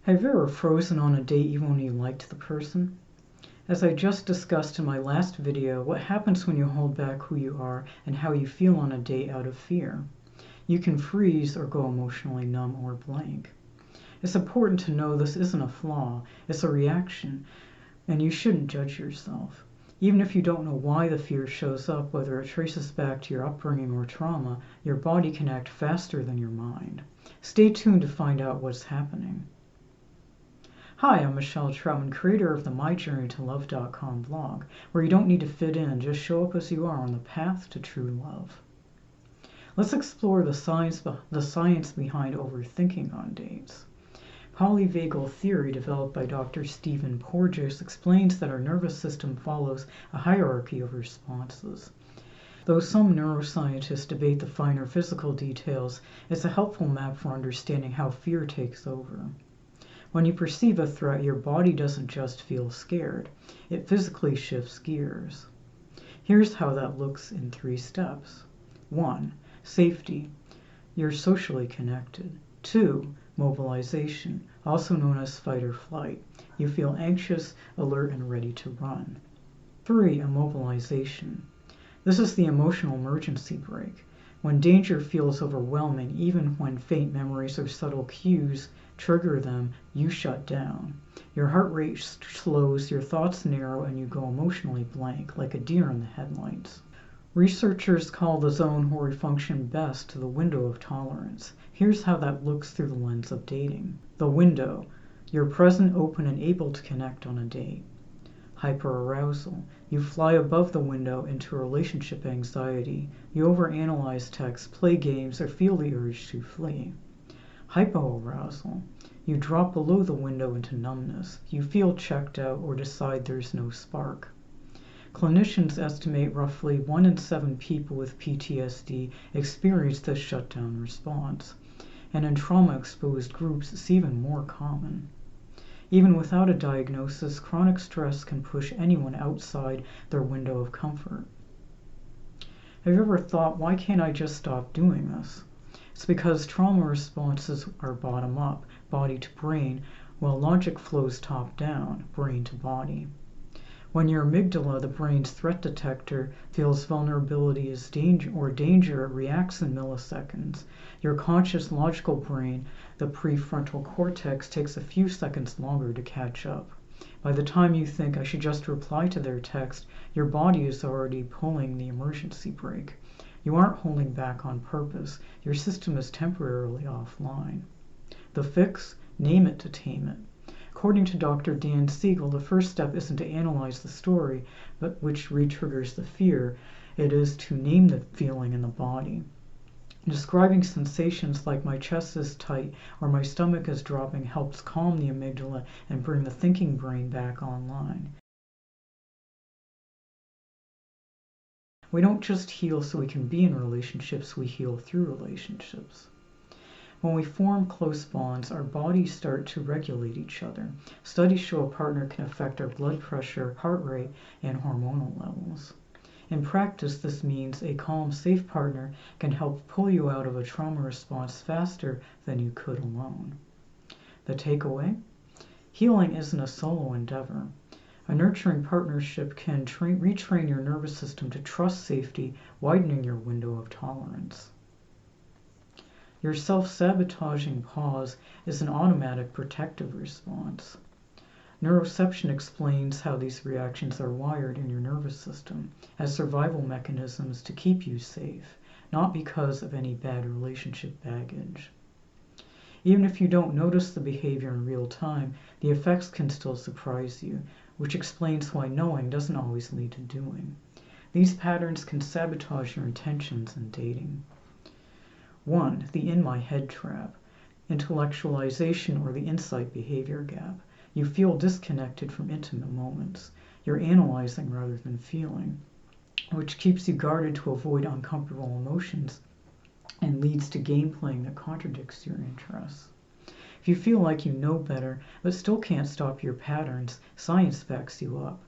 Have you ever frozen on a date even when you liked the person? As I just discussed in my last video, what happens when you hold back who you are and how you feel on a date out of fear? You can freeze or go emotionally numb or blank. It's important to know this isn't a flaw, it's a reaction, and you shouldn't judge yourself. Even if you don't know why the fear shows up, whether it traces back to your upbringing or trauma, your body can act faster than your mind. Stay tuned to find out what's happening. Hi, I'm Michelle Troutman, creator of the MyJourneyToLove.com blog, where you don't need to fit in, just show up as you are on the path to true love. Let's explore the science behind overthinking on dates. Polyvagal theory, developed by Dr. Stephen Porges, explains that our nervous system follows a hierarchy of responses. Though some neuroscientists debate the finer physical details, it's a helpful map for understanding how fear takes over. When you perceive a threat, your body doesn't just feel scared, it physically shifts gears. Here's how that looks in 3 steps. 1. Safety. You're socially connected. 2. Mobilization, also known as fight or flight. You feel anxious, alert, and ready to run. 3. Immobilization. This is the emotional emergency brake. When danger feels overwhelming, even when faint memories or subtle cues trigger them, you shut down. Your heart rate slows, your thoughts narrow, and you go emotionally blank, like a deer in the headlights. Researchers call the zone where we function best the window of tolerance. Here's how that looks through the lens of dating. The window. You're present, open, and able to connect on a date. Hyperarousal. You fly above the window into relationship anxiety. You overanalyze texts, play games, or feel the urge to flee. Hypoarousal. You drop below the window into numbness. You feel checked out or decide there's no spark. Clinicians estimate roughly 1 in 7 people with PTSD experience this shutdown response. And in trauma-exposed groups, it's even more common. Even without a diagnosis, chronic stress can push anyone outside their window of comfort. Have you ever thought, why can't I just stop doing this? It's because trauma responses are bottom-up, body to brain, while logic flows top-down, brain to body. When your amygdala, the brain's threat detector, feels vulnerability is danger, it reacts in milliseconds. Your conscious logical brain, the prefrontal cortex, takes a few seconds longer to catch up. By the time you think, I should just reply to their text, your body is already pulling the emergency brake. You aren't holding back on purpose. Your system is temporarily offline. The fix? Name it to tame it. According to Dr. Dan Siegel, the first step isn't to analyze the story, but which re-triggers the fear. It is to name the feeling in the body. Describing sensations like my chest is tight or my stomach is dropping helps calm the amygdala and bring the thinking brain back online. We don't just heal so we can be in relationships, we heal through relationships. When we form close bonds, our bodies start to regulate each other. Studies show a partner can affect our blood pressure, heart rate, and hormonal levels. In practice, this means a calm, safe partner can help pull you out of a trauma response faster than you could alone. The takeaway? Healing isn't a solo endeavor. A nurturing partnership can retrain your nervous system to trust safety, widening your window of tolerance. Your self-sabotaging pause is an automatic protective response. Neuroception explains how these reactions are wired in your nervous system as survival mechanisms to keep you safe, not because of any bad relationship baggage. Even if you don't notice the behavior in real time, the effects can still surprise you, which explains why knowing doesn't always lead to doing. These patterns can sabotage your intentions in dating. 1. The in my head trap. Intellectualization, or the insight behavior gap. You feel disconnected from intimate moments. You're analyzing rather than feeling, which keeps you guarded to avoid uncomfortable emotions and leads to game playing that contradicts your interests. If you feel like you know better but still can't stop your patterns, science backs you up.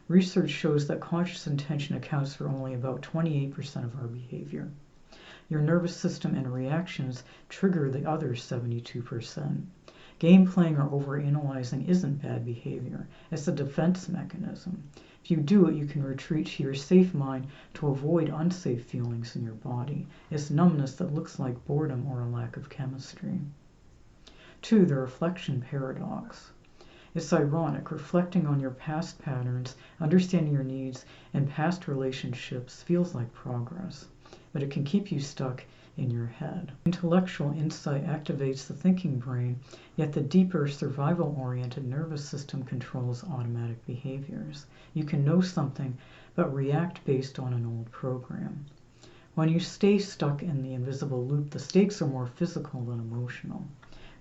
Research shows that conscious intention accounts for only about 28% of our behavior. Your nervous system and reactions trigger the other 72%. Game playing or overanalyzing isn't bad behavior. It's a defense mechanism. If you do it, you can retreat to your safe mind to avoid unsafe feelings in your body. It's numbness that looks like boredom or a lack of chemistry. 2. The reflection paradox. It's ironic. Reflecting on your past patterns, understanding your needs, and past relationships feels like progress, but it can keep you stuck in your head. Intellectual insight activates the thinking brain, yet the deeper survival-oriented nervous system controls automatic behaviors. You can know something, but react based on an old program. When you stay stuck in the invisible loop, the stakes are more physical than emotional.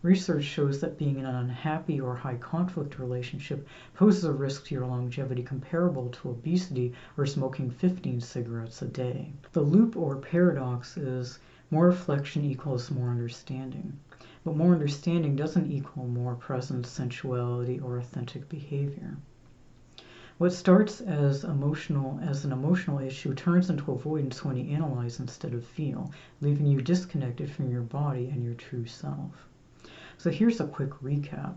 Research shows that being in an unhappy or high-conflict relationship poses a risk to your longevity comparable to obesity or smoking 15 cigarettes a day. The loop or paradox is more reflection equals more understanding. But more understanding doesn't equal more presence, sensuality, or authentic behavior. What starts as an emotional issue turns into avoidance when you analyze instead of feel, leaving you disconnected from your body and your true self. So here's a quick recap.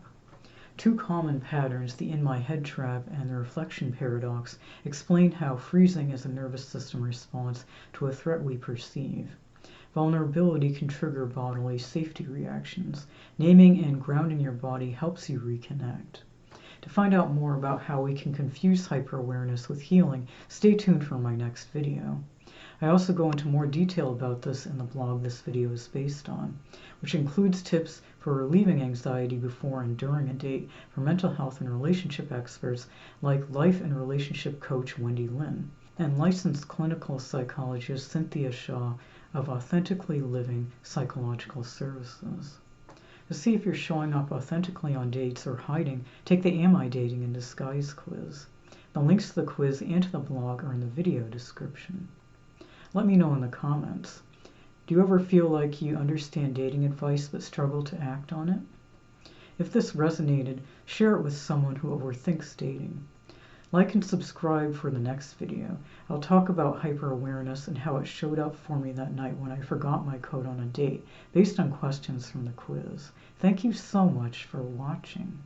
2 common patterns, the in-my-head trap and the reflection paradox, explain how freezing is a nervous system response to a threat we perceive. Vulnerability can trigger bodily safety reactions. Naming and grounding your body helps you reconnect. To find out more about how we can confuse hyper-awareness with healing, stay tuned for my next video. I also go into more detail about this in the blog this video is based on, which includes tips for relieving anxiety before and during a date from mental health and relationship experts like life and relationship coach Wendy Lynn and licensed clinical psychologist Cynthia Shaw of Authentically Living Psychological Services. To see if you're showing up authentically on dates or hiding, take the Am I Dating in Disguise quiz. The links to the quiz and to the blog are in the video description. Let me know in the comments. Do you ever feel like you understand dating advice but struggle to act on it? If this resonated, share it with someone who overthinks dating. Like and subscribe for the next video. I'll talk about hyper-awareness and how it showed up for me that night when I forgot my code on a date, based on questions from the quiz. Thank you so much for watching.